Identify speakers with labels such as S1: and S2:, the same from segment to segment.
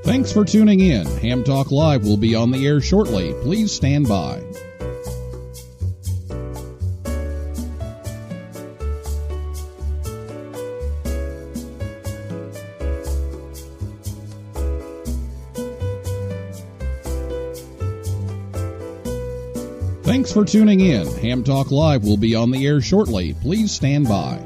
S1: Thanks for tuning in. Ham Talk Live will be on the air shortly. Please stand by. Thanks for tuning in. Ham Talk Live will be on the air shortly. Please stand by.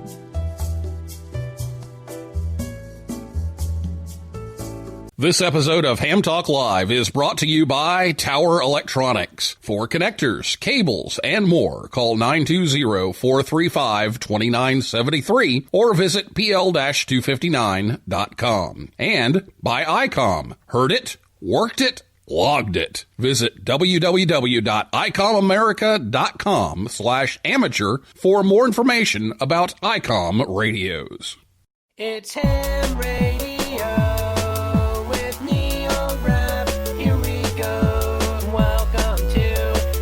S1: This episode of Ham Talk Live is brought to you by Tower Electronics. For connectors, cables, and more, call 920-435-2973 or visit pl-259.com. And by ICOM. Heard it? Worked it? Logged it. Visit www.icomamerica.com/amateur for more information about ICOM radios.
S2: It's Ham Radio with Neil Rapp. Here we go. Welcome to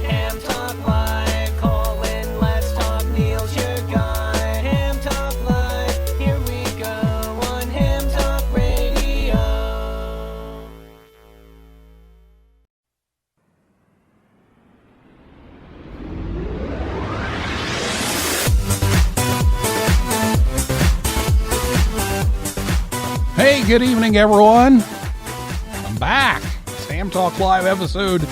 S2: Ham Talk Live. Call in, let's talk. Neil's your guy. Ham Talk Live. Here we go on Ham Talk Radio.
S1: Hey, good evening, everyone. I'm back. It's Ham Talk Live episode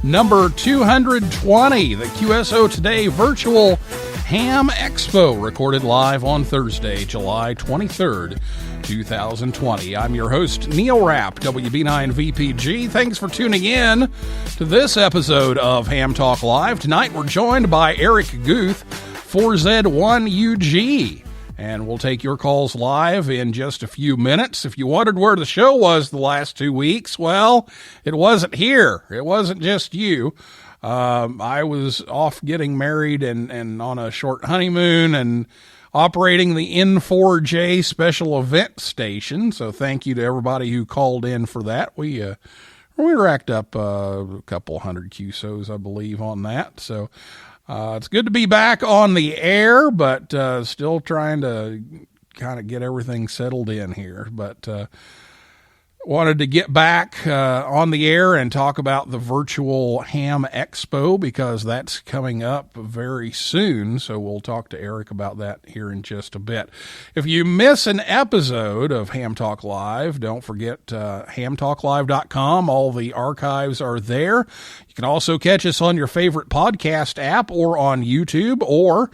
S1: number 220, the Qso Today virtual Ham Expo, recorded live on Thursday, July 23rd, 2020. I'm your host, Neil Rapp, WB9VPG. Thanks for tuning in to this episode of Ham Talk Live. Tonight, we're joined by Eric Guth, 4Z1UG. And we'll take your calls live in just a few minutes. If you wondered where the show was the last 2 weeks, well, it wasn't here. It wasn't just you. I was off getting married and on a short honeymoon and operating the N4J special event station. So thank you to everybody who called in for that. We racked up a couple hundred QSOs, I believe, on that. So it's good to be back on the air, but still trying to kind of get everything settled in here. But wanted to get back on the air and talk about the virtual Ham Expo because that's coming up very soon. So we'll talk to Eric about that here in just a bit. If you miss an episode of Ham Talk Live, don't forget hamtalklive.com. All the archives are there. You can also catch us on your favorite podcast app or on YouTube, or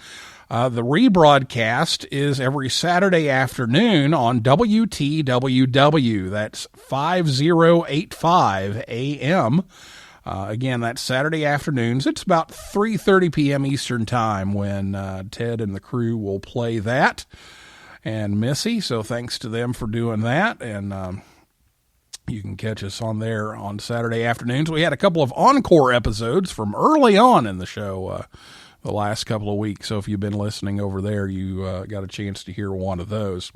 S1: the rebroadcast is every Saturday afternoon on WTWW. That's 5085 AM. Again, that's Saturday afternoons. It's about 3:30 p.m. Eastern Time when Ted and the crew will play that, and Missy. So thanks to them for doing that. And you can catch us on there on Saturday afternoons. We had a couple of encore episodes from early on in the show the last couple of weeks. So if you've been listening over there, you got a chance to hear one of those.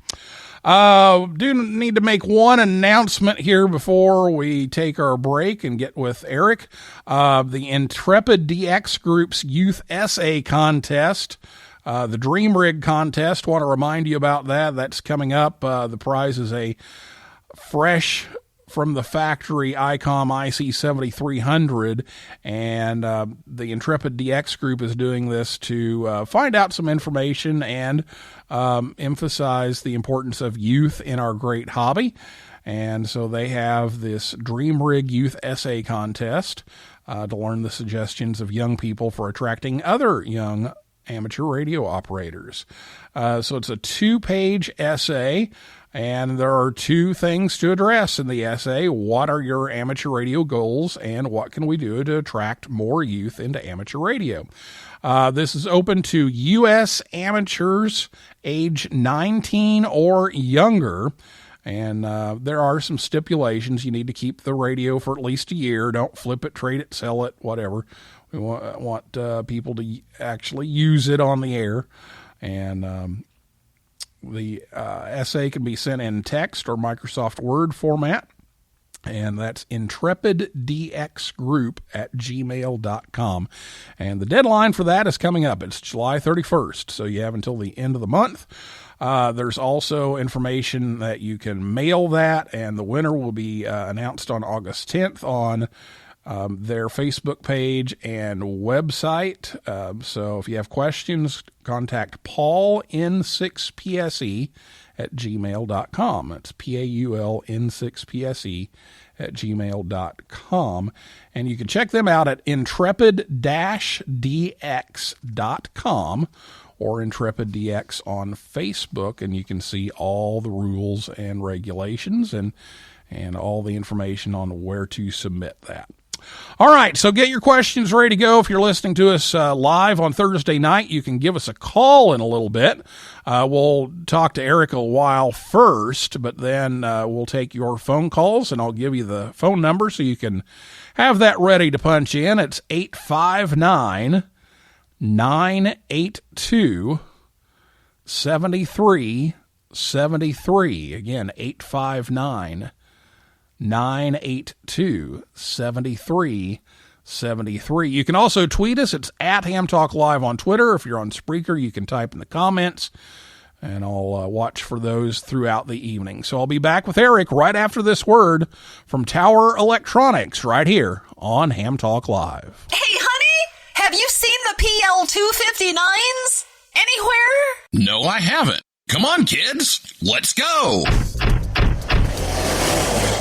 S1: Do need to make one announcement here before we take our break and get with Eric. The Intrepid DX Group's Youth Essay Contest, the Dream Rig Contest, want to remind you about that. That's coming up. The prize is a fresh from the factory ICOM IC7300, and the Intrepid DX Group is doing this to find out some information and emphasize the importance of youth in our great hobby. And so they have this Dream Rig Youth Essay Contest to learn the suggestions of young people for attracting other young amateur radio operators. So it's a 2-page essay, and there are 2 things to address in the essay. What are your amateur radio goals, and what can we do to attract more youth into amateur radio? This is open to U.S. amateurs age 19 or younger, and there are some stipulations. You need to keep the radio for at least a year. Don't flip it, trade it, sell it, whatever. We want people to actually use it on the air, and the essay can be sent in text or Microsoft Word format. And that's intrepiddxgroup@gmail.com. And the deadline for that is coming up. It's July 31st, so you have until the end of the month. There's also information that you can mail that, and the winner will be announced on August 10th on their Facebook page and website. So if you have questions, contact Paul N6PSE at gmail.com. That's PAULN6PSE@gmail.com. And you can check them out at intrepid-dx.com or Intrepid DX on Facebook, and you can see all the rules and regulations and all the information on where to submit that. All right, so get your questions ready to go. If you're listening to us live on Thursday night, you can give us a call in a little bit. We'll talk to Eric a while first, but then we'll take your phone calls, and I'll give you the phone number so you can have that ready to punch in. It's 859-982-7373. Again, 859-982-7373. You can also tweet us. It's at Ham Talk Live on Twitter. If you're on Spreaker, you can type in the comments, and I'll watch for those throughout the evening. So I'll be back with Eric right after this word from Tower Electronics right here on Ham Talk Live.
S3: Hey, honey, have you seen the PL259s anywhere?
S4: No, I haven't. Come on, kids. Let's go.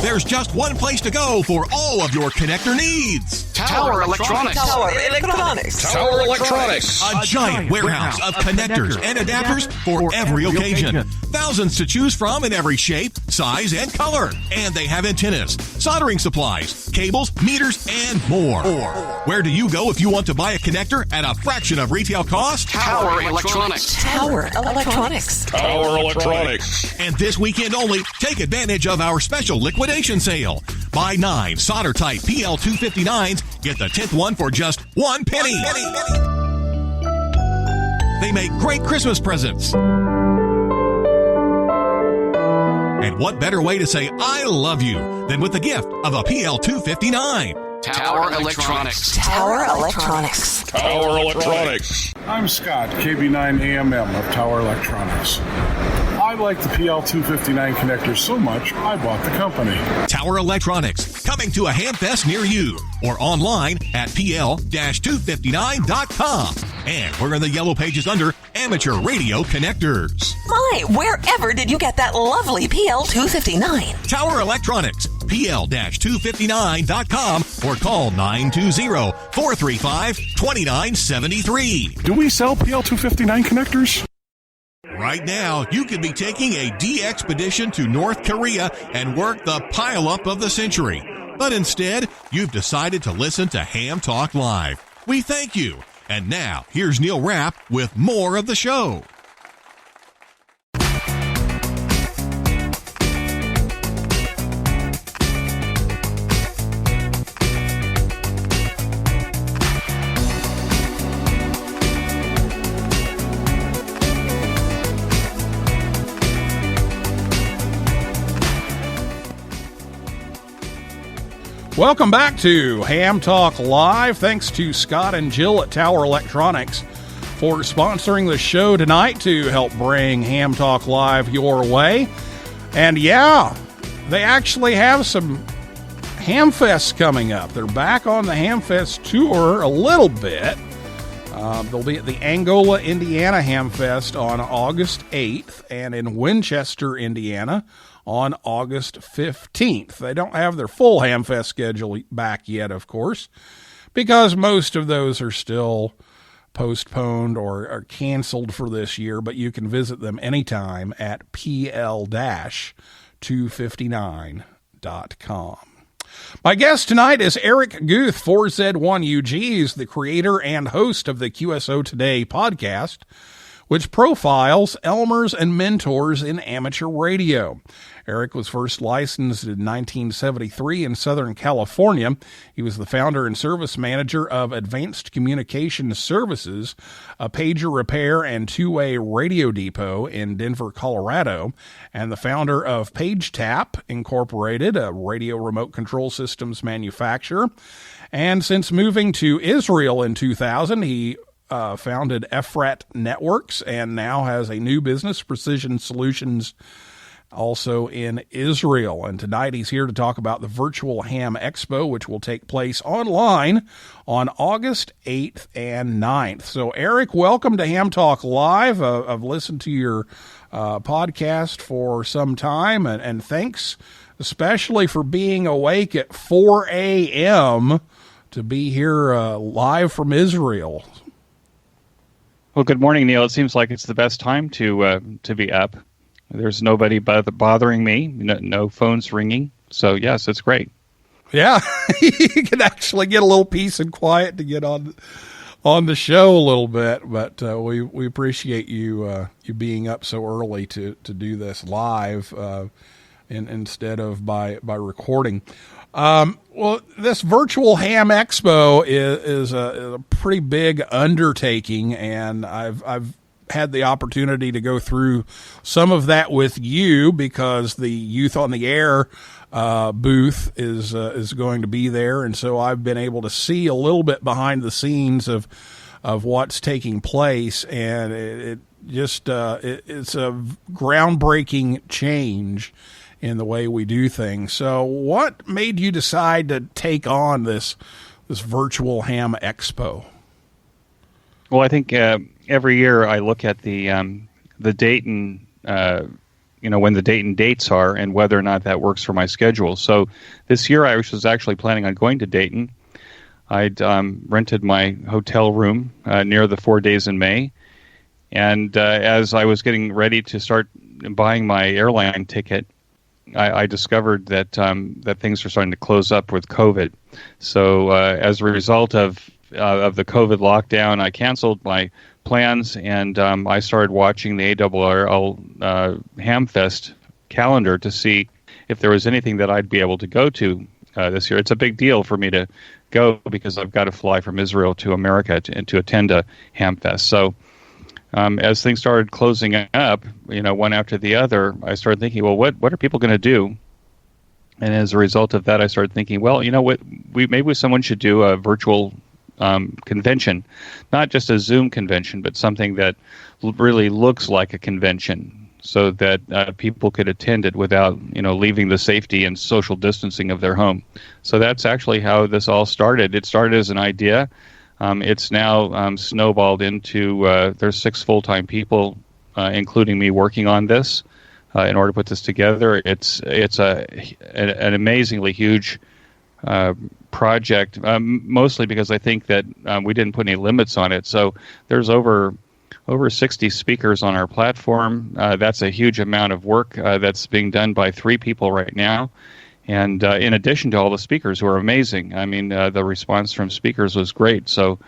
S4: There's just one place to go for all of your connector needs.
S2: Tower Electronics.
S3: Tower Electronics.
S4: Tower Electronics. A giant warehouse of connectors and adapters for every occasion. Thousands to choose from in every shape, size, and color. And they have antennas, soldering supplies, cables, meters, and more. Where do you go if you want to buy a connector at a fraction of retail cost?
S2: Tower Electronics.
S3: Tower Electronics.
S4: Tower Electronics. And this weekend only, take advantage of our special liquidation sale. Buy 9 solder-type PL259s, get the 10th one for just 1 penny. They make great Christmas presents. And what better way to say I love you than with the gift of a PL259?
S2: Tower Electronics.
S3: Tower Electronics.
S4: Tower Electronics.
S5: I'm Scott, KB9AMM of Tower Electronics. I like the PL259 connector so much, I bought the company.
S4: Tower Electronics, coming to a hamfest near you or online at pl-259.com. And we're in the yellow pages under Amateur Radio Connectors.
S3: My, wherever did you get that lovely PL259?
S4: Tower Electronics, pl-259.com or call 920-435-2973.
S5: Do we sell PL259 connectors?
S4: Right now, you could be taking a de-expedition to North Korea and work the pile-up of the century. But instead, you've decided to listen to Ham Talk Live. We thank you. And now, here's Neil Rapp with more of the show.
S1: Welcome back to Ham Talk Live. Thanks to Scott and Jill at Tower Electronics for sponsoring the show tonight to help bring Ham Talk Live your way. And yeah, they actually have some hamfests coming up. They're back on the hamfest tour a little bit. They'll be at the Angola, Indiana Hamfest on August 8th and in Winchester, Indiana on August 15th. They don't have their full Hamfest schedule back yet, of course, because most of those are still postponed or are canceled for this year, but you can visit them anytime at pl-259.com. My guest tonight is Eric Guth, 4Z1UG. He's the creator and host of the Qso Today Podcast, which profiles Elmers and mentors in amateur radio. Eric was first licensed in 1973 in Southern California. He was the founder and service manager of Advanced Communication Services, a pager repair and two-way radio depot in Denver, Colorado, and the founder of PageTap Incorporated, a radio remote control systems manufacturer. And since moving to Israel in 2000, he founded Efrat Networks and now has a new business, Precision Solutions, also in Israel. And tonight he's here to talk about the virtual Ham Expo, which will take place online on August 8th and 9th. So, Eric, welcome to Ham Talk Live. I've listened to your podcast for some time, and thanks especially for being awake at 4 a.m. to be here live from Israel.
S6: Well, good morning, Neil. It seems like it's the best time to be up. There's nobody bothering me, no phones ringing. So, yes, it's great.
S1: Yeah, you can actually get a little peace and quiet to get on the show a little bit. But we appreciate you being up so early to do this live instead of by recording. Well, this virtual Ham Expo is a pretty big undertaking, and I've had the opportunity to go through some of that with you because the Youth on the Air booth is going to be there, and so I've been able to see a little bit behind the scenes of what's taking place, and it's a groundbreaking change in the way we do things. So, what made you decide to take on this virtual Ham Expo?
S6: Well, I think every year I look at the date and when the date and dates are and whether or not that works for my schedule. So this year I was actually planning on going to Dayton. I'd rented my hotel room near the 4 days in May, and as I was getting ready to start buying my airline ticket, I discovered that things are starting to close up with COVID. So as a result of the COVID lockdown, I canceled my plans, and I started watching the ARRL Hamfest calendar to see if there was anything that I'd be able to go to this year. It's a big deal for me to go because I've got to fly from Israel to America to attend a Hamfest. So as things started closing up, one after the other, I started thinking, well, what are people going to do? And as a result of that, I started thinking, well, maybe someone should do a virtual convention, not just a Zoom convention, but something that really looks like a convention, so that people could attend it without, leaving the safety and social distancing of their home. So that's actually how this all started. It started as an idea. It's now snowballed into there's 6 full-time people, including me, working on this in order to put this together. It's an amazingly huge project, mostly because I think that we didn't put any limits on it. So there's over 60 speakers on our platform. That's a huge amount of work that's being done by 3 people right now. And in addition to all the speakers who are amazing, I mean, the response from speakers was great. So,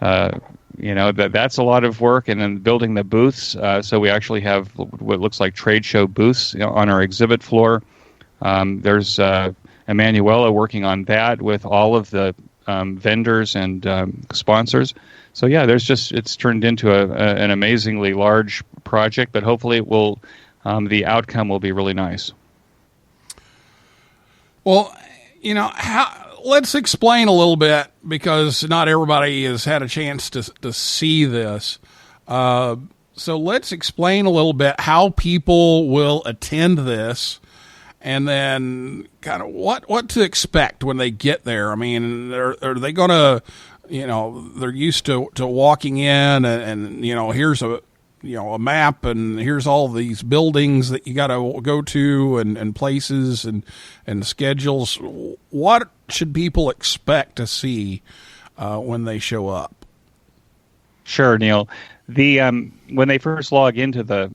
S6: that's a lot of work. And then building the booths. So we actually have what looks like trade show booths on our exhibit floor. There's Emanuela working on that with all of the vendors and sponsors. So yeah, it's turned into an amazingly large project, but hopefully it will, the outcome will be really nice.
S1: Well, let's explain a little bit, because not everybody has had a chance to see this. So let's explain a little bit how people will attend this, and then kind of what to expect when they get there. I mean, are they going to, they're used to walking in and here's a map, and here's all these buildings that you got to go to, and places and schedules. What should people expect to see when they show up?
S6: Sure, Neil. When they first log into the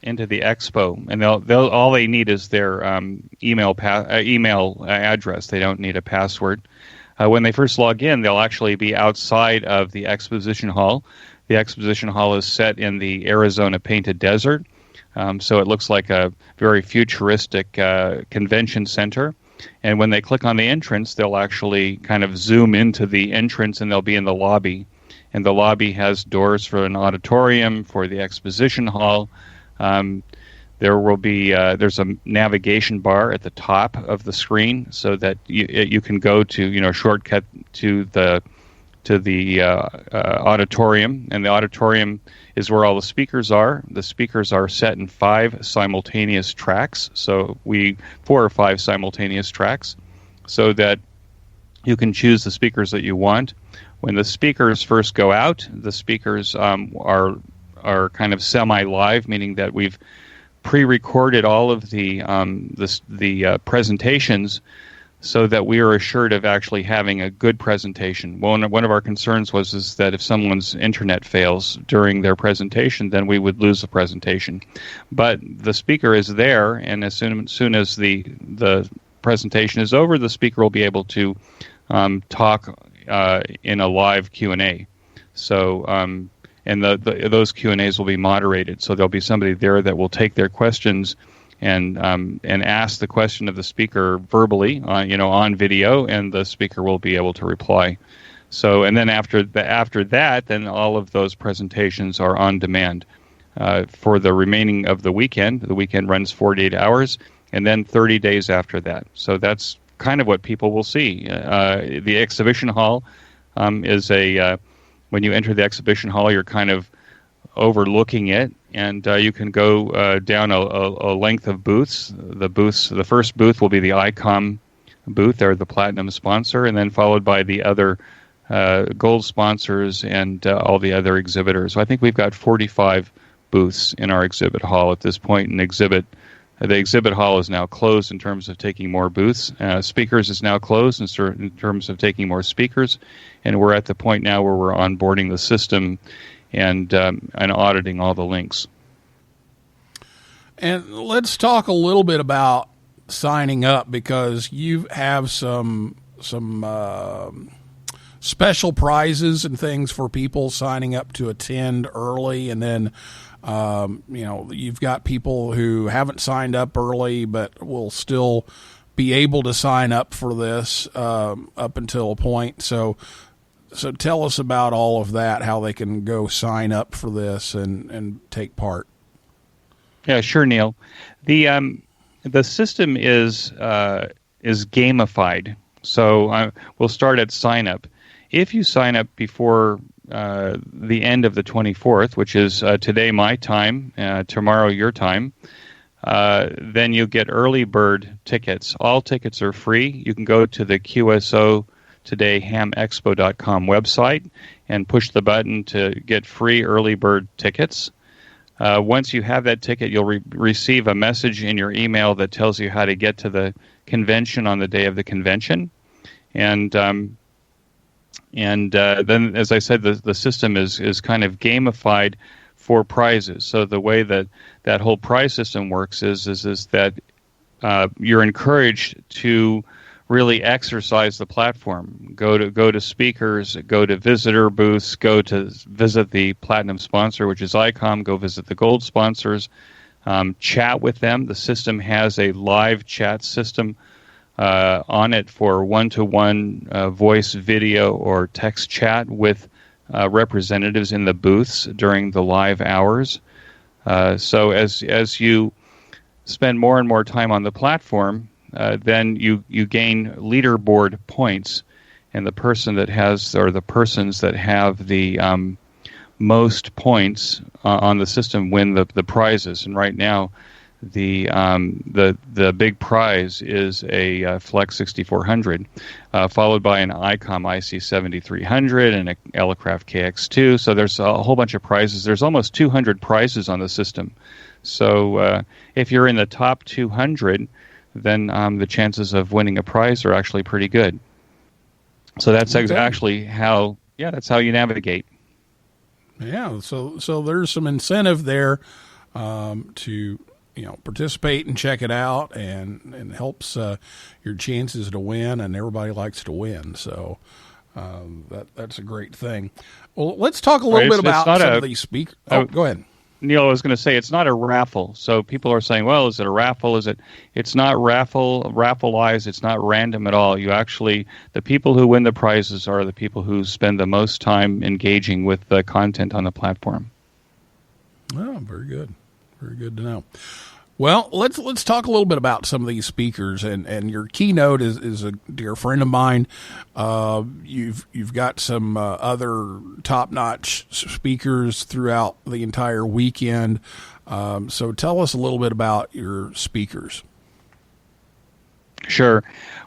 S6: expo, and they'll all they need is their email address. They don't need a password. When they first log in, they'll actually be outside of the exposition hall. The exposition hall is set in the Arizona Painted Desert, so it looks like a very futuristic convention center. And when they click on the entrance, they'll actually kind of zoom into the entrance, and they'll be in the lobby. And the lobby has doors for an auditorium, for the exposition hall. There will be there's a navigation bar at the top of the screen, so that you can go to shortcut to the auditorium, and the auditorium is where all the speakers are. The speakers are set in 5 simultaneous tracks, 4 or 5 simultaneous tracks, so that you can choose the speakers that you want. When the speakers first go out, the speakers are kind of semi-live, meaning that we've pre-recorded all of the presentations, so that we are assured of actually having a good presentation. One of our concerns is that if someone's internet fails during their presentation, then we would lose the presentation. But the speaker is there, and as soon as the presentation is over, the speaker will be able to talk in a live Q&A. So, and those Q&As will be moderated, so there'll be somebody there that will take their questions and ask the question of the speaker verbally, on video, and the speaker will be able to reply. So, and then after that, then all of those presentations are on demand for the remaining of the weekend. The weekend runs 48 hours, and then 30 days after that. So that's kind of what people will see. The exhibition hall is when you enter the exhibition hall, you're kind of overlooking it, and you can go down a length of booths. The first booth will be the ICOM booth. They're the platinum sponsor, and then followed by the other gold sponsors and all the other exhibitors. So I think we've got 45 booths in our exhibit hall at this point. The exhibit hall is now closed in terms of taking more booths. Speakers is now closed in terms of taking more speakers, and we're at the point now where we're onboarding the system and auditing all the links.
S1: And let's talk a little bit about signing up, because you have some special prizes and things for people signing up to attend early, and then you've got people who haven't signed up early but will still be able to sign up for this up until a point. So tell us about all of that, how they can go sign up for this and take part.
S6: Yeah, sure, Neil. The system is gamified. So we'll start at sign up. If you sign up before the end of the 24th, which is today my time, tomorrow your time, then you get early bird tickets. All tickets are free. You can go to the Qso Today hamexpo.com website and push the button to get free early bird tickets. Once you have that ticket, you'll receive a message in your email that tells you how to get to the convention on the day of the convention. And then, as I said, the system is kind of gamified for prizes. So the way that whole prize system works is that you're encouraged to really exercise the platform. Go to speakers, go to visitor booths, go to visit the platinum sponsor, which is ICOM, go visit the gold sponsors, chat with them. The system has a live chat system on it for one-to-one voice, video, or text chat with representatives in the booths during the live hours. So as you spend more and more time on the platform, then you gain leaderboard points, and the person that has, or the persons that have the most points on the system win the prizes. And right now, the big prize is a Flex 6400, followed by an ICOM IC 7300 and a Elecraft KX2. So there's a whole bunch of prizes. There's almost 200 prizes on the system. So if you're in the top 200, then the chances of winning a prize are actually pretty good. So that's actually how you navigate.
S1: Yeah, so there's some incentive there to participate and check it out, and helps your chances to win, and everybody likes to win. So that's a great thing. Well, let's talk a little bit about some of these speakers. Oh, go ahead.
S6: Neil, I was going to say it's not a raffle. So people are saying, well, is it a raffle? It's not raffleized. It's not random at all. The people who win the prizes are the people who spend the most time engaging with the content on the platform.
S1: Oh, very good. Very good to know. Well, let's talk a little bit about some of these speakers, and your keynote is a dear friend of mine. You've got some other top-notch speakers throughout the entire weekend. So tell us a little bit about your speakers.
S6: Sure.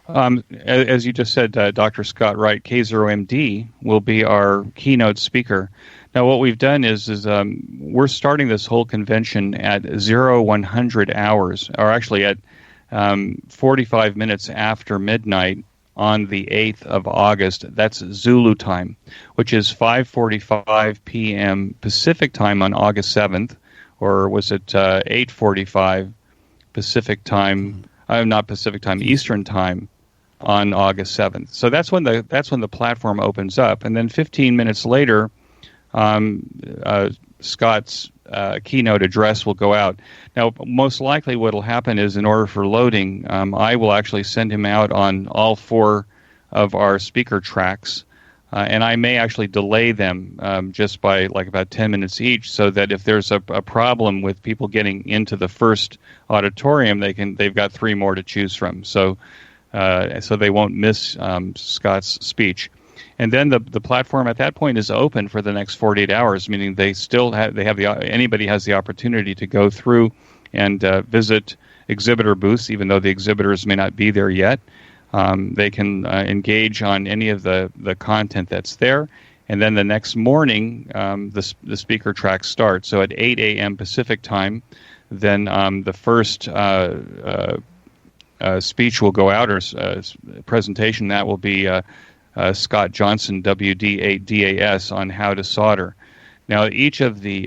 S6: As you just said, Dr. Scott Wright, Qso MD, will be our keynote speaker. Now, what we've done is we're starting this whole convention at 100 hours, or actually at 45 minutes after midnight on the 8th of August. That's Zulu time, which is 5:45 p.m. Pacific time on August 7th, or was it 8:45 Pacific time? Not Pacific time, Eastern time on August 7th. So that's when the platform opens up, and then 15 minutes later, Scott's keynote address will go out. Now, most likely what will happen is, in order for loading, I will actually send him out on all 4 of our speaker tracks, and I may actually delay them just by like about 10 minutes each, so that if there's a problem with people getting into the first auditorium, they've got 3 more to choose from, so they won't miss Scott's speech. And then the platform at that point is open for the next 48 hours, meaning anybody has the opportunity to go through and visit exhibitor booths, even though the exhibitors may not be there yet. They can engage on any of the content that's there. And then the next morning, the speaker track starts. So at 8 a.m. Pacific time, then the first speech will go out, or presentation. That will be Scott Johnson, WD8DAS, on how to solder. Now, each of the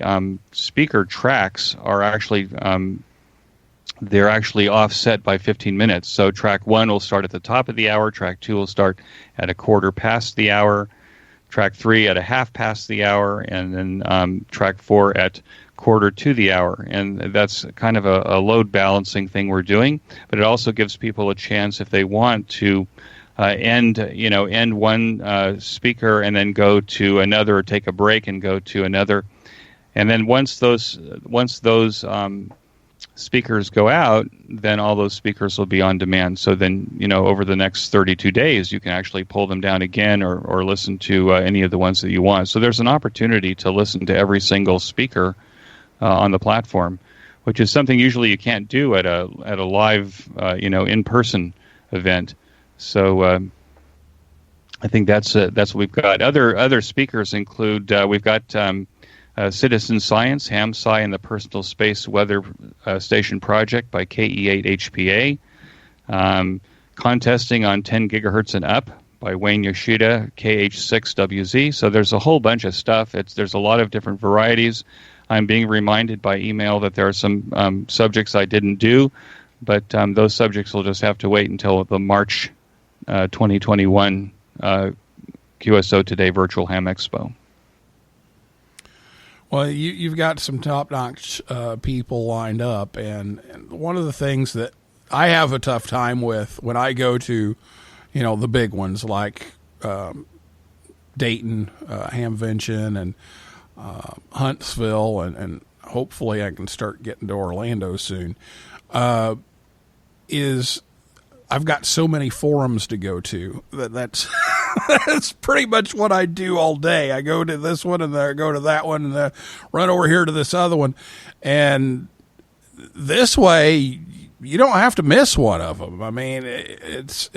S6: speaker tracks are actually they're actually offset by 15 minutes. So track 1 will start at the top of the hour. Track 2 will start at a quarter past the hour. Track 3 at a half past the hour, and then track 4 at quarter to the hour. And that's kind of a load balancing thing we're doing. But it also gives people a chance, if they want to, end one speaker and then go to another, or take a break and go to another. And then once those speakers go out, then all those speakers will be on demand. So then, over the next 32 days, you can actually pull them down again, or listen to any of the ones that you want. So there's an opportunity to listen to every single speaker on the platform, which is something usually you can't do at a live, in-person event. So I think that's what we've got. Other speakers include we've got Citizen Science, HamSci, and the Personal Space Weather Station Project by KE8HPA. Contesting on 10 gigahertz and up by Wayne Yoshida, KH6WZ. So there's a whole bunch of stuff. There's a lot of different varieties. I'm being reminded by email that there are some subjects I didn't do, but those subjects will just have to wait until the March 2021 QSO Today Virtual Ham Expo.
S1: Well, you've got some top-notch people lined up, and one of the things that I have a tough time with when I go to, the big ones like Dayton, Hamvention, and Huntsville, and hopefully I can start getting to Orlando soon, is I've got so many forums to go to that's that's pretty much what I do all day. I go to this one, and then I go to that one, and then run over here to this other one, and this way you don't have to miss one of them. I mean, it's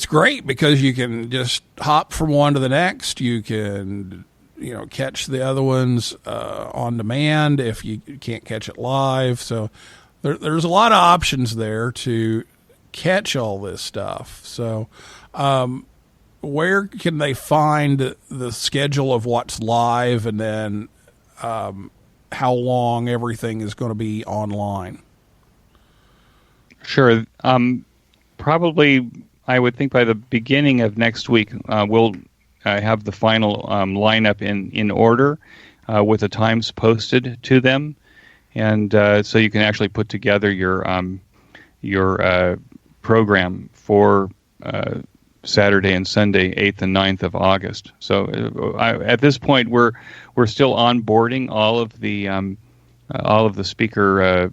S1: great because you can just hop from one to the next. You can catch the other ones on demand if you can't catch it live. So there's a lot of options there to catch all this stuff. So where can they find the schedule of what's live, and then how long everything is going to be online?
S6: Sure. Probably, I would think by the beginning of next week, we'll have the final lineup in order with the times posted to them, and so you can actually put together your program for Saturday and Sunday, 8th and 9th of August. So at this point, we're still onboarding all of the speaker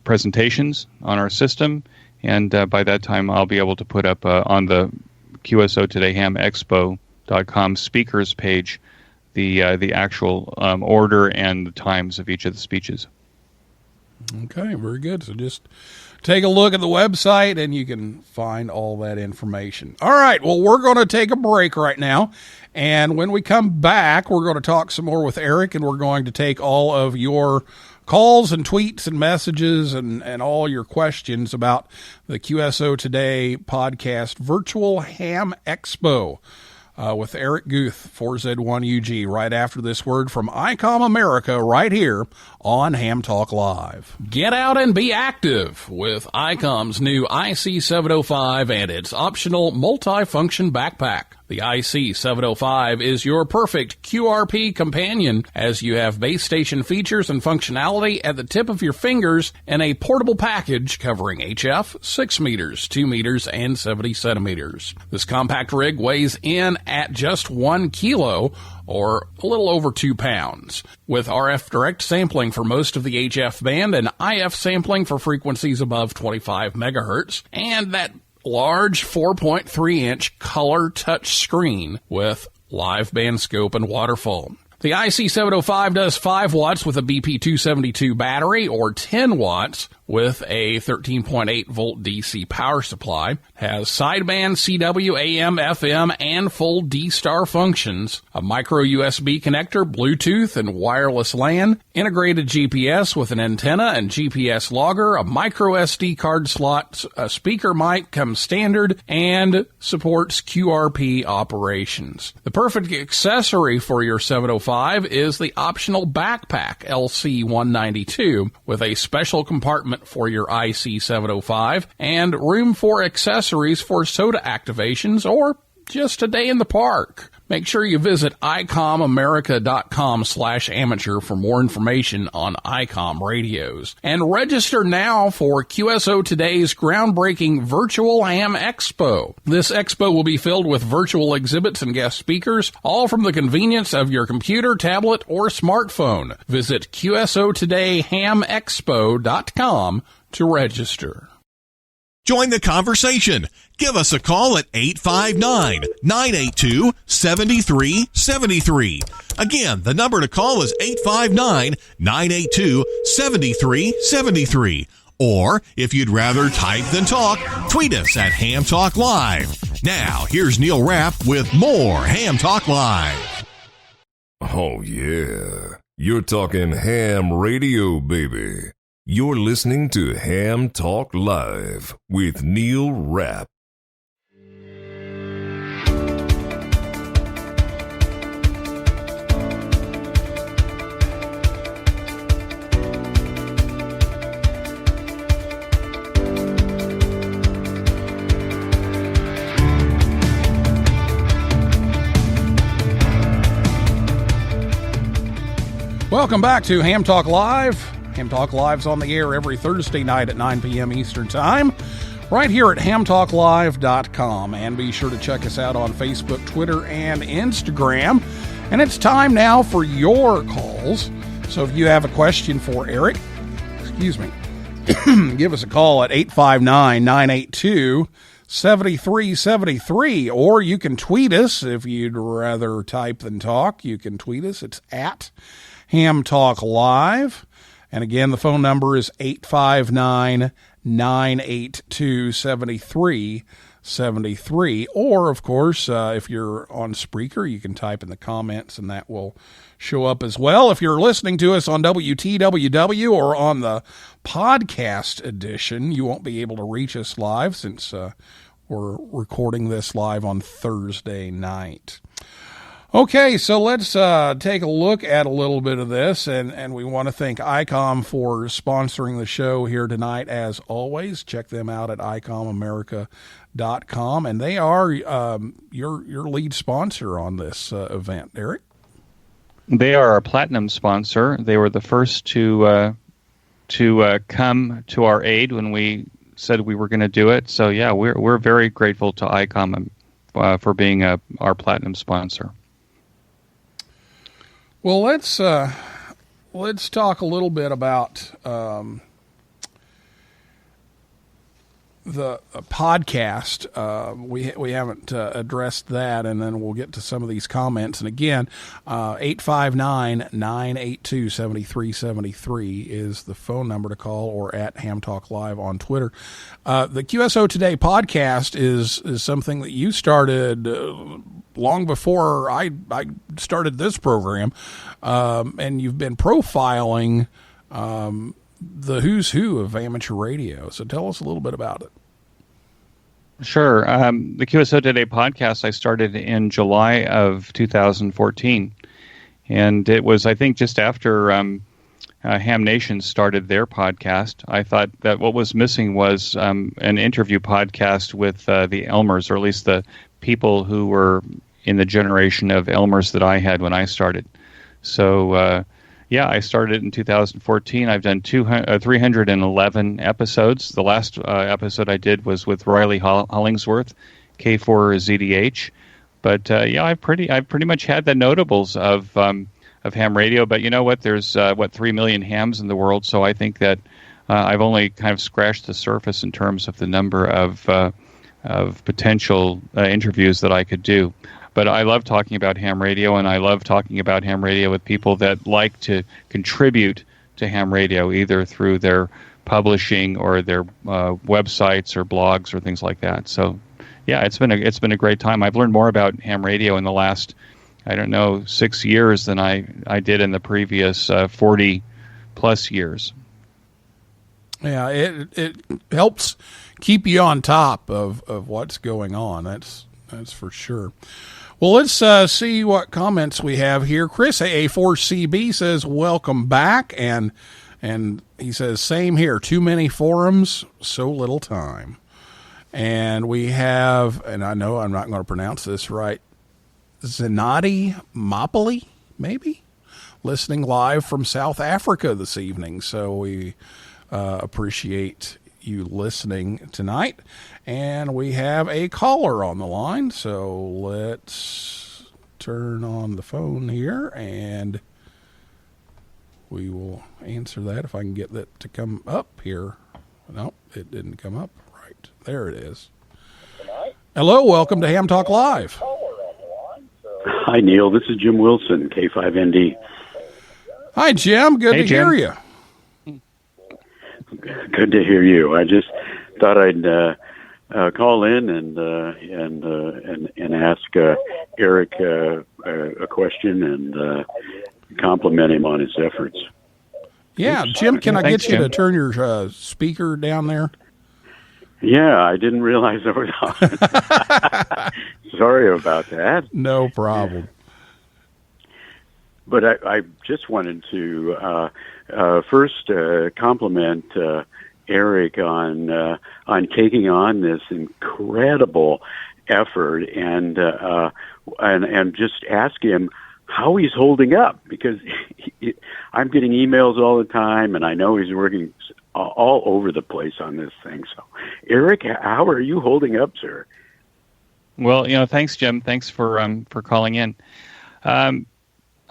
S6: presentations on our system, and by that time, I'll be able to put up on the Qso Today Expo.com speakers page the actual order and the times of each of the speeches.
S1: Okay, very good. So just take a look at the website and you can find all that information. All right, well, we're going to take a break right now. And when we come back, we're going to talk some more with Eric, and we're going to take all of your calls and tweets and messages and all your questions about the QSO Today Podcast Virtual Ham Expo with Eric Guth, 4Z1UG, right after this word from ICOM America right here on Ham Talk Live. Get out and be active with ICOM's new IC705 and its optional multi-function backpack. The IC705 is your perfect QRP companion, as you have base station features and functionality at the tip of your fingers in a portable package covering HF, 6 meters, 2 meters, and 70 centimeters. This compact rig weighs in at just 1 kilo, or a little over 2 pounds, with RF direct sampling for most of the HF band and IF sampling for frequencies above 25 megahertz, and that large 4.3-inch color touch screen with live band scope and waterfall. The IC705 does 5 watts with a BP272 battery, or 10 watts with a 13.8 volt DC power supply, has sideband CW, AM, FM, and full D-Star functions, a micro USB connector, Bluetooth, and wireless LAN, integrated GPS with an antenna and GPS logger, a micro SD card slot, a speaker mic comes standard, and supports QRP operations. The perfect accessory for your 705 is the optional backpack LC192 with a special compartment for your IC705 and room for accessories for soda activations or just a day in the park. Make sure you visit icomamerica.com/amateur for more information on ICOM radios. And register now for QSO Today's groundbreaking Virtual Ham Expo. This expo will be filled with virtual exhibits and guest speakers, all from the convenience of your computer, tablet, or smartphone. Visit QSOTodayHamExpo.com to register.
S4: Join the conversation. Give us a call at 859-982-7373. Again, the number to call is 859-982-7373. Or, if you'd rather type than talk, tweet us at Ham Talk Live. Now, here's Neil Rapp with more Ham Talk Live.
S7: Oh, yeah. You're talking ham radio, baby. You're listening to Ham Talk Live with Neil Rapp.
S1: Welcome back to Ham Talk Live. Ham Talk Live's on the air every Thursday night at 9 p.m. Eastern Time, right here at hamtalklive.com. And be sure to check us out on Facebook, Twitter, and Instagram. And it's time now for your calls. So if you have a question for Eric, give us a call at 859-982-7373. Or you can tweet us if you'd rather type than talk. You can tweet us. It's at Ham Talk Live. And again, the phone number is 859-982-7373. Or, of course, if you're on Spreaker, you can type in the comments and that will show up as well. If you're listening to us on WTWW or on the podcast edition, you won't be able to reach us live since we're recording this live on Thursday night. Okay, so let's take a look at a little bit of this, and we want to thank ICOM for sponsoring the show here tonight. As always, check them out at icomamerica.com, and they are your lead sponsor on this event, Eric.
S6: They are our platinum sponsor. They were the first to come to our aid when we said we were going to do it. So yeah, we're very grateful to ICOM for being our platinum sponsor.
S1: Well, let's talk a little bit about the podcast. We haven't addressed that, and then we'll get to some of these comments. And again, 859-982-7373 is the phone number to call, or at Ham Talk Live on Twitter. The Qso Today podcast is something that you started long before I started this program, and you've been profiling the who's who of amateur radio. So tell us a little bit about it.
S6: Sure. The Qso Today podcast I started in July of 2014. And it was, I think, just after Ham Nation started their podcast. I thought that what was missing was an interview podcast with the Elmers, or at least the people who were in the generation of Elmers that I had when I started. So, yeah, I started in 2014. I've done 311 episodes. The last episode I did was with Riley Hollingsworth, K4ZDH. But yeah, I've pretty much had the notables of ham radio. But you know what? There's 3 million hams in the world, so I think that I've only kind of scratched the surface in terms of the number of potential interviews that I could do. But I love talking about ham radio, and I love talking about ham radio with people that like to contribute to ham radio, either through their publishing or their websites or blogs or things like that. So, yeah, it's been a great time. I've learned more about ham radio in the last, 6 years than I did in the previous 40 plus years.
S1: Yeah, it helps keep you on top of what's going on. That's for sure. Well, let's see what comments we have here. Chris AA4CB says, welcome back. And he says, same here. Too many forums, so little time. And we have, and I know I'm not going to pronounce this right, Zenati Mopoli, maybe, listening live from South Africa this evening. So we appreciate you listening tonight. And we have a caller on the line, so let's turn on the phone here, and we will answer that if I can get that to come up here. No, it didn't come up right. There it is. Hello, welcome to Ham Talk Live.
S8: Hi, Neil. This is Jim Wilson, K5ND.
S1: Hi, Jim. Good to
S6: Jim.
S1: hear you.
S8: Good to hear you. I just thought I'd call in and ask Eric a question and compliment him on his efforts.
S1: Yeah, Jim, can I
S6: Thanks,
S1: get you
S6: Jim.
S1: to turn your speaker down there?
S8: Yeah, I didn't realize I was on. Sorry about that.
S1: No problem.
S8: But I just wanted to first compliment Eric on taking on this incredible effort and just ask him how he's holding up, because I'm getting emails all the time, and I know he's working all over the place on this thing. So, Eric, how are you holding up, sir?
S6: Well, thanks, Jim. Thanks for calling in.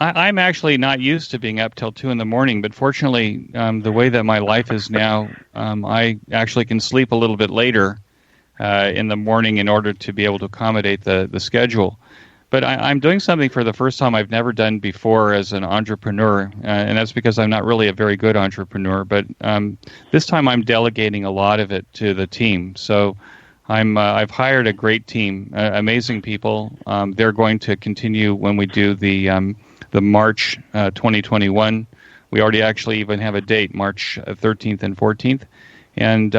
S6: I'm actually not used to being up till 2 a.m, but fortunately, the way that my life is now, I actually can sleep a little bit later in the morning in order to be able to accommodate the schedule. But I'm doing something for the first time I've never done before as an entrepreneur, and that's because I'm not really a very good entrepreneur. But this time I'm delegating a lot of it to the team. So I've hired a great team, amazing people. They're going to continue when we do the March 2021. We already actually even have a date, March 13th and 14th. And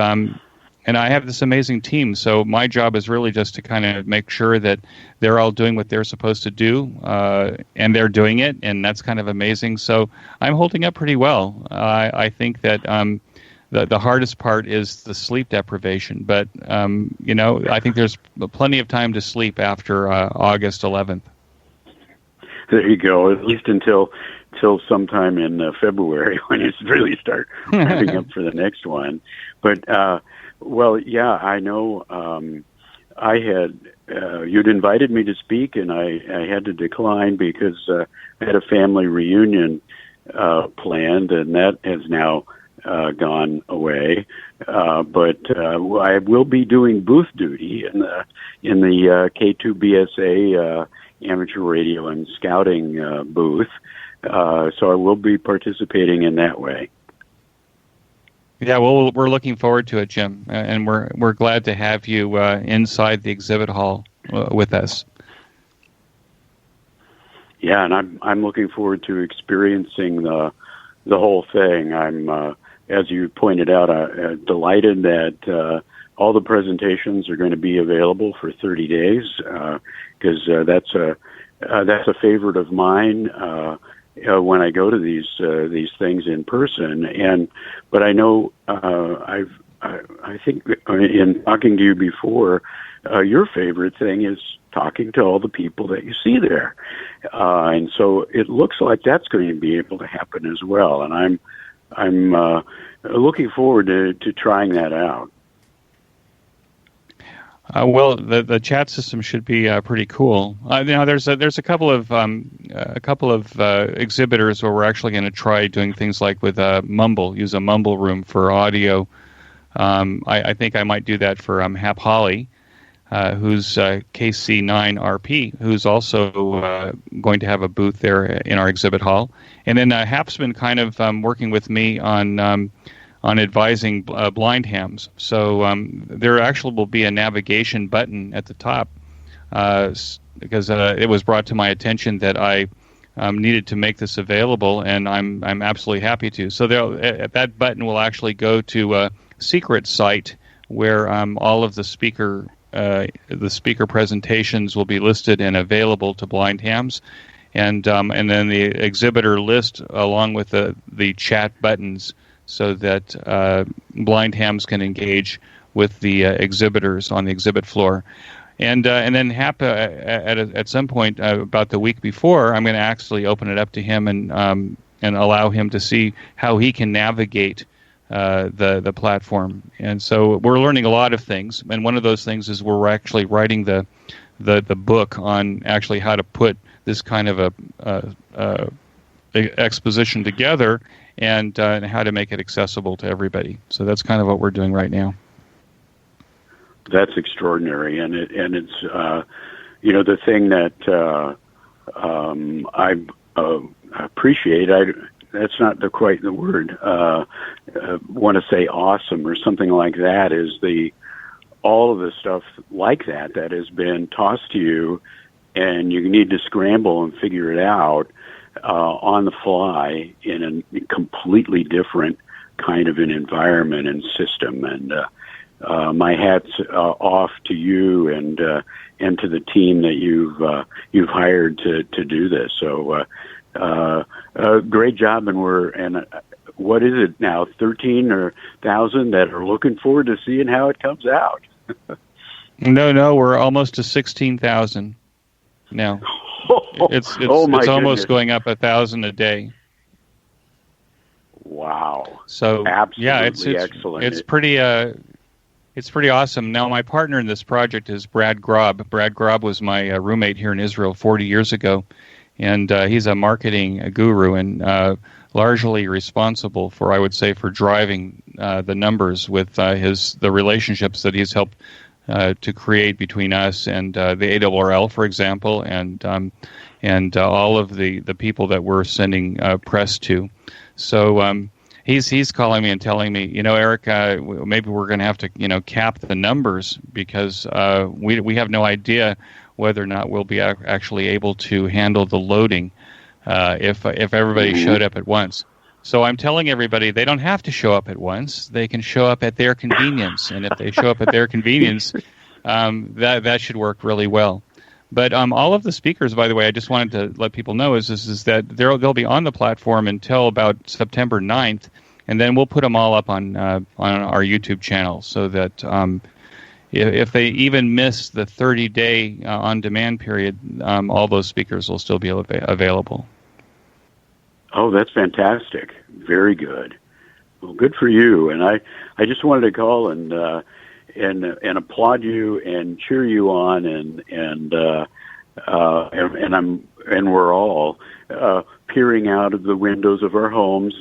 S6: I have this amazing team, so my job is really just to kind of make sure that they're all doing what they're supposed to do, and they're doing it, and that's kind of amazing. So I'm holding up pretty well. I think that the hardest part is the sleep deprivation, but I think there's plenty of time to sleep after August 11th.
S8: There you go. At least until sometime in February when you really start ramping up for the next one. But I know I had you'd invited me to speak, and I had to decline because I had a family reunion planned, and that has now gone away. But I will be doing booth duty in the K2BSA amateur radio and scouting booth. So I will be participating in that way.
S6: Yeah, well, we're looking forward to it, Jim, and we're glad to have you inside the exhibit hall with us.
S8: Yeah, and I'm looking forward to experiencing the whole thing. I'm, as you pointed out, delighted that all the presentations are going to be available for 30 days because that's a favorite of mine. When I go to these things in person, but I know I think in talking to you before, your favorite thing is talking to all the people that you see there, and so it looks like that's going to be able to happen as well. And I'm looking forward to trying that out.
S6: Well, the chat system should be pretty cool. Now, there's a couple of exhibitors where we're actually going to try doing things like with Mumble, use a Mumble room for audio. I think I might do that for Hap Holly, who's KC9RP, who's also going to have a booth there in our exhibit hall. And then Hap's been kind of working with me on advising blind hams. So there actually will be a navigation button at the top because it was brought to my attention that I needed to make this available, and I'm absolutely happy to. So that button will actually go to a secret site where all of the speaker presentations will be listed and available to blind hams, and then the exhibitor list along with the chat buttons, so that blind hams can engage with the exhibitors on the exhibit floor. And then Hap, at some point about the week before, I'm going to actually open it up to him and allow him to see how he can navigate the platform. And so we're learning a lot of things. And one of those things is we're actually writing the book on actually how to put this kind of a exposition together, and how to make it accessible to everybody. So that's kind of what we're doing right now.
S8: That's extraordinary, and it's the thing that I appreciate. That's not quite the word. Want to say awesome or something like that is all of the stuff like that has been tossed to you, and you need to scramble and figure it out on the fly in a completely different kind of an environment and system. And my hat's off to you and to the team that you've hired to do this. So great job. And what is it now? 13,000 that are looking forward to seeing how it comes out.
S6: No, we're almost to 16,000 now. It's almost going up 1,000 a day.
S8: Wow!
S6: So
S8: absolutely,
S6: yeah, it's
S8: excellent.
S6: It's pretty awesome. Now, my partner in this project is Brad Grob. Brad Grob was my roommate here in Israel 40 years ago, and he's a marketing guru and largely responsible for, I would say, for driving the numbers with the relationships that he's helped to create between us and the ARRL, for example, and all of the people that we're sending press to. So he's calling me and telling me, Eric, maybe we're going to have to cap the numbers because we have no idea whether or not we'll be actually able to handle the loading if everybody showed up at once. So I'm telling everybody they don't have to show up at once. They can show up at their convenience. And if they show up at their convenience, that should work really well. But all of the speakers, by the way, I just wanted to let people know is that they'll be on the platform until about September 9th, and then we'll put them all up on our YouTube channel so that if they even miss the 30-day on-demand period, all those speakers will still be available.
S8: Oh, that's fantastic. Very good. Well, good for you. And I just wanted to call and applaud you and cheer you on and we're all peering out of the windows of our homes,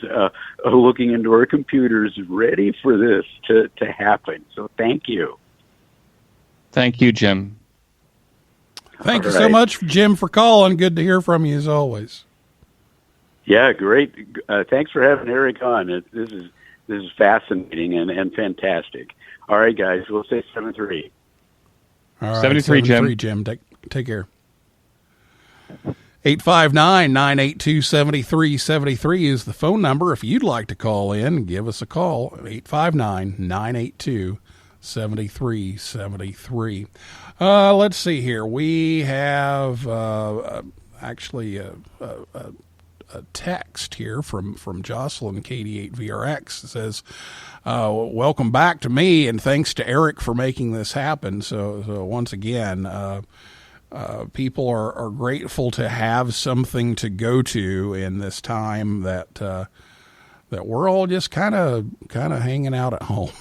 S8: looking into our computers, ready for this to happen. So thank you.
S6: Thank you, Jim.
S1: Thank you so much, Jim, for calling. Good to hear from you as always.
S8: Yeah, great. Thanks for having Eric on. This is fascinating and fantastic. All right, guys, we'll say 7-3.
S1: All right,
S6: 7-3,
S1: Jim. Take care. 859-982-7373 is the phone number. If you'd like to call in, give us a call. 859-982-7373. Let's see here. We have actually a text here from Jocelyn, KD8VRX. It says, welcome back to me, and thanks to Eric for making this happen. So once again, people are grateful to have something to go to in this time that we're all just kind of hanging out at home.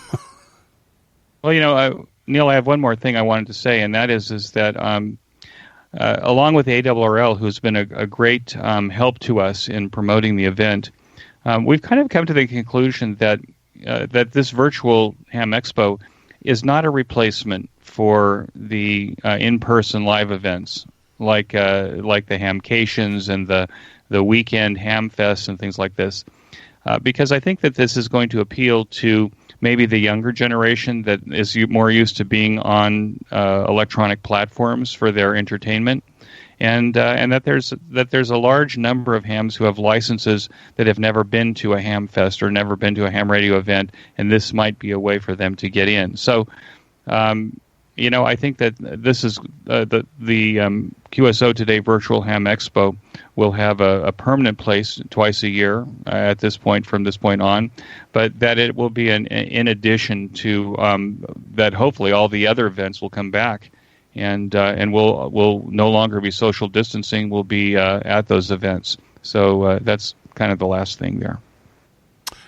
S6: Well, Neil, I have one more thing I wanted to say, and that is that along with ARRL, who's been a great help to us in promoting the event, we've kind of come to the conclusion that this virtual Ham Expo is not a replacement for the in-person live events like the Hamcations and the weekend Hamfest and things like this, because I think that this is going to appeal to maybe the younger generation that is more used to being on electronic platforms for their entertainment, and that there's a large number of hams who have licenses that have never been to a ham fest or never been to a ham radio event, and this might be a way for them to get in. So, I think that this is the QSO Today Virtual Ham Expo will have a permanent place twice a year at this point, from this point on, but that it will be in addition to that. Hopefully, all the other events will come back, and we'll no longer be social distancing. We'll be at those events. So that's kind of the last thing there.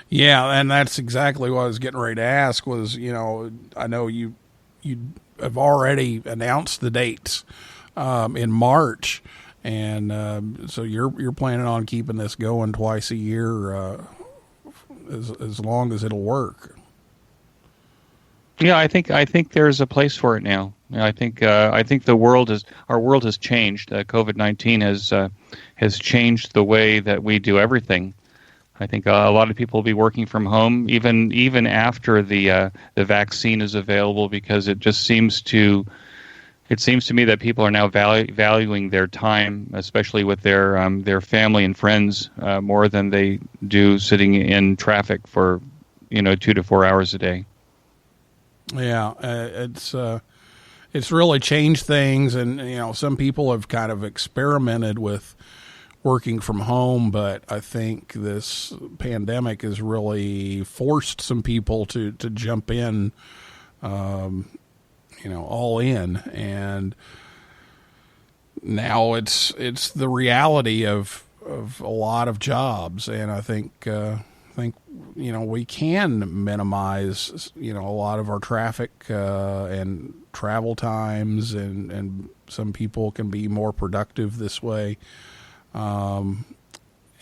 S1: Yeah, and that's exactly what I was getting ready to ask. Was I know you have already announced the dates in March, and so you're planning on keeping this going twice a year as long as it'll work.
S6: Yeah, I think there's a place for it now. I think our world has changed. COVID-19 has changed the way that we do everything. I think a lot of people will be working from home even after the vaccine is available, because it seems to me that people are now valuing their time, especially with their family and friends, more than they do sitting in traffic for 2 to 4 hours a day.
S1: Yeah, it's really changed things, and some people have kind of experimented with working from home, but I think this pandemic has really forced some people to jump in, all in, and now it's the reality of a lot of jobs, and I think we can minimize a lot of our traffic and travel times, and some people can be more productive this way. And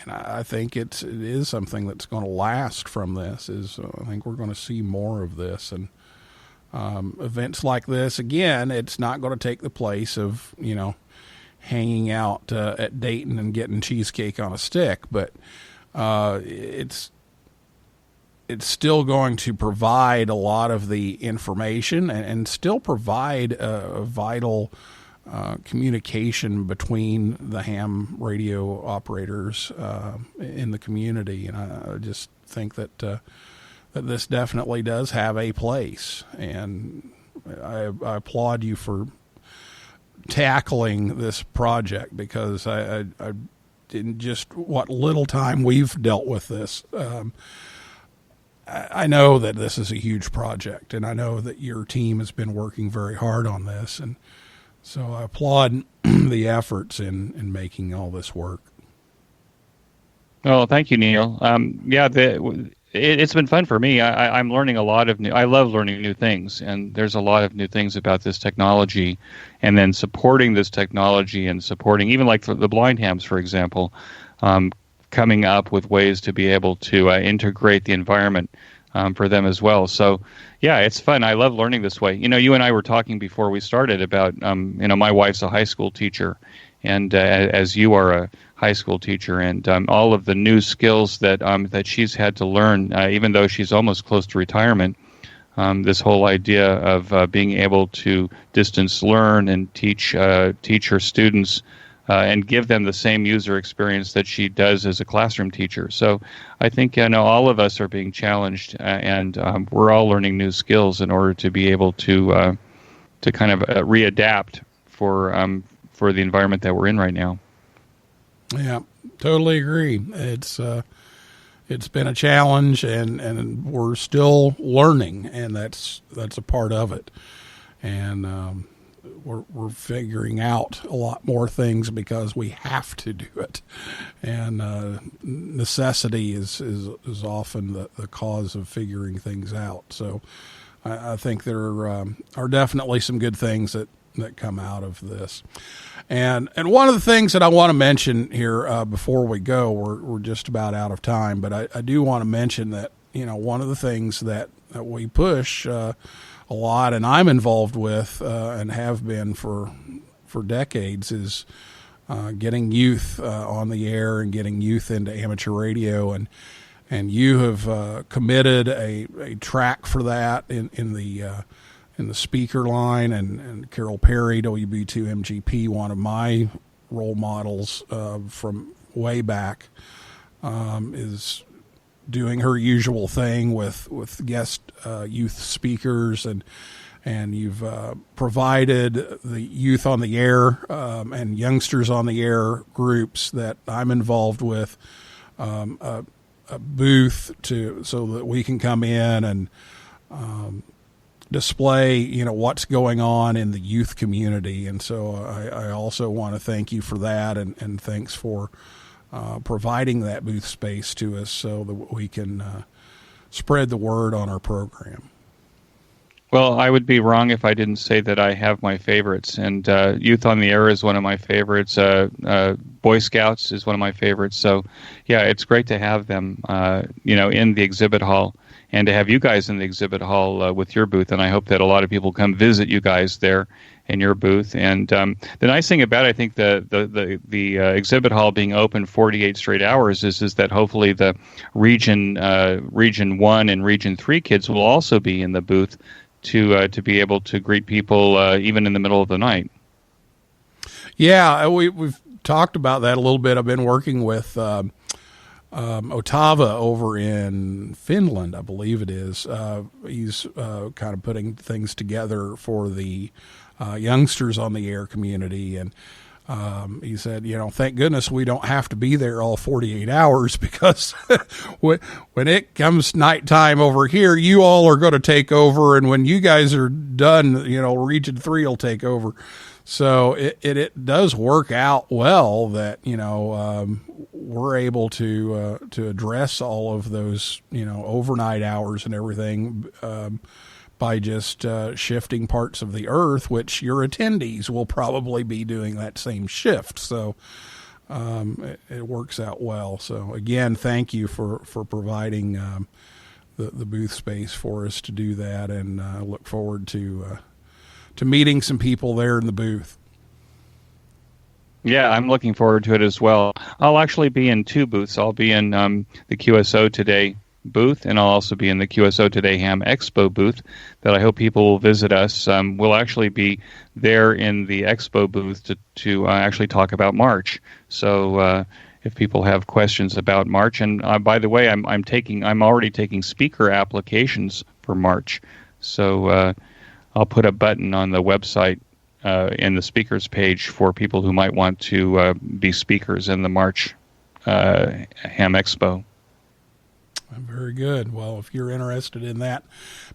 S1: I think it is something that's going to last from this. I think we're going to see more of this, and events like this. Again, it's not going to take the place of hanging out at Dayton and getting cheesecake on a stick, but it's still going to provide a lot of the information and still provide a vital communication between the ham radio operators in the community, and I just think that that this definitely does have a place, and I applaud you for tackling this project, because I in just what little time we've dealt with this, I know that this is a huge project, and I know that your team has been working very hard on this, and so I applaud the efforts in making all this work.
S6: Well, thank you, Neil. It's been fun for me. I'm learning a lot of new. I love learning new things, and there's a lot of new things about this technology, and then supporting this technology and supporting even like the blind hams, for example, coming up with ways to be able to integrate the environment for them as well. So, yeah, it's fun. I love learning this way. You and I were talking before we started about, my wife's a high school teacher, and as you are a high school teacher, and all of the new skills that she's had to learn, even though she's almost close to retirement. This whole idea of being able to distance learn and teach her students and give them the same user experience that she does as a classroom teacher. So I think all of us are being challenged, and we're all learning new skills in order to be able to kind of readapt for the environment that we're in right now.
S1: Yeah, totally agree. It's been a challenge, and we're still learning, and that's a part of it. And we're figuring out a lot more things because we have to do it, and necessity is often the cause of figuring things out. So I think there are definitely some good things that come out of this. And one of the things that I want to mention here before we go, we're just about out of time, but I do want to mention that, one of the things that we push a lot, and I'm involved with and have been for decades, is getting youth on the air and getting youth into amateur radio. And you have committed a track for that in the speaker line, and Carol Perry, WB2MGP, one of my role models from way back, is doing her usual thing with guest youth speakers, and you've provided the youth on the air and youngsters on the air groups that I'm involved with a booth so that we can come in and display, what's going on in the youth community. And so I also want to thank you for that, and thanks for providing that booth space to us so that we can spread the word on our program.
S6: Well, I would be wrong if I didn't say that I have my favorites, and Youth on the Air is one of my favorites. Boy Scouts is one of my favorites. So, yeah, it's great to have them, in the exhibit hall, and to have you guys in the exhibit hall with your booth. And I hope that a lot of people come visit you guys there in your booth. And the nice thing about, I think, the exhibit hall being open 48 straight hours is that hopefully the region 1 and region 3 kids will also be in the booth to be able to greet people even in the middle of the night.
S1: Yeah, we've talked about that a little bit. I've been working with Otava over in Finland, I believe it is. He's kind of putting things together for the youngsters on the air community, and he said, thank goodness we don't have to be there all 48 hours, because when it comes nighttime over here, you all are going to take over, and when you guys are done, Region 3 will take over. So it does work out well that, we're able to address all of those, overnight hours and everything by just shifting parts of the earth, which your attendees will probably be doing that same shift. So it works out well. So again, thank you for providing the booth space for us to do that, and I look forward to meeting some people there in the booth.
S6: Yeah, I'm looking forward to it as well. I'll actually be in 2 booths. I'll be in the Qso Today booth, and I'll also be in the Qso Today Ham Expo booth that I hope people will visit us. We'll actually be there in the Expo booth to actually talk about March. So if people have questions about March, and by the way, I'm already taking speaker applications for March. So I'll put a button on the website in the speakers page for people who might want to be speakers in the March Ham Expo.
S1: Very good. Well, if you're interested in that,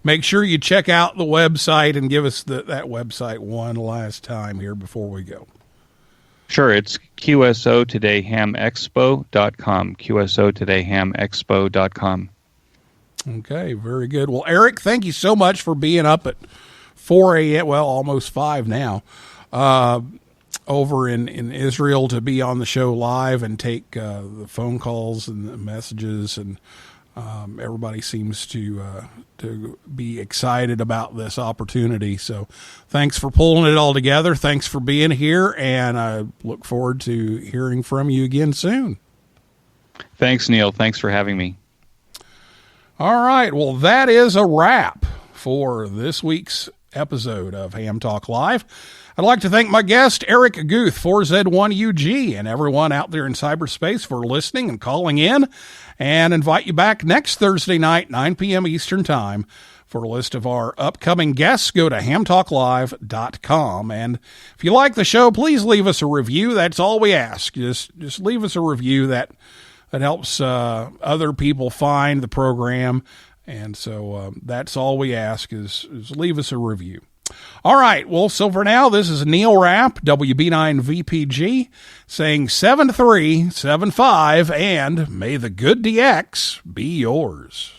S1: make sure you check out the website and give us that website one last time here before we go.
S6: Sure, it's qsotodayhamexpo.com, qsotodayhamexpo.com.
S1: Okay, very good. Well, Eric, thank you so much for being up at 4 a.m., well, almost 5 now, over in Israel to be on the show live and take the phone calls and the messages, and everybody seems to be excited about this opportunity. So thanks for pulling it all together. Thanks for being here, and I look forward to hearing from you again soon.
S6: Thanks, Neil. Thanks for having me.
S1: All right. Well, that is a wrap for this week's episode of Ham Talk Live. I'd like to thank my guest, Eric Guth, 4Z1UG, and everyone out there in cyberspace for listening and calling in, and invite you back next Thursday night, 9 p.m. Eastern Time. For a list of our upcoming guests, go to hamtalklive.com. And if you like the show, please leave us a review. That's all we ask. Just leave us a review. That helps other people find the program. And so that's all we ask is leave us a review. All right. Well, so for now, this is Neil Rapp, WB9VPG, saying 7375, and may the good DX be yours.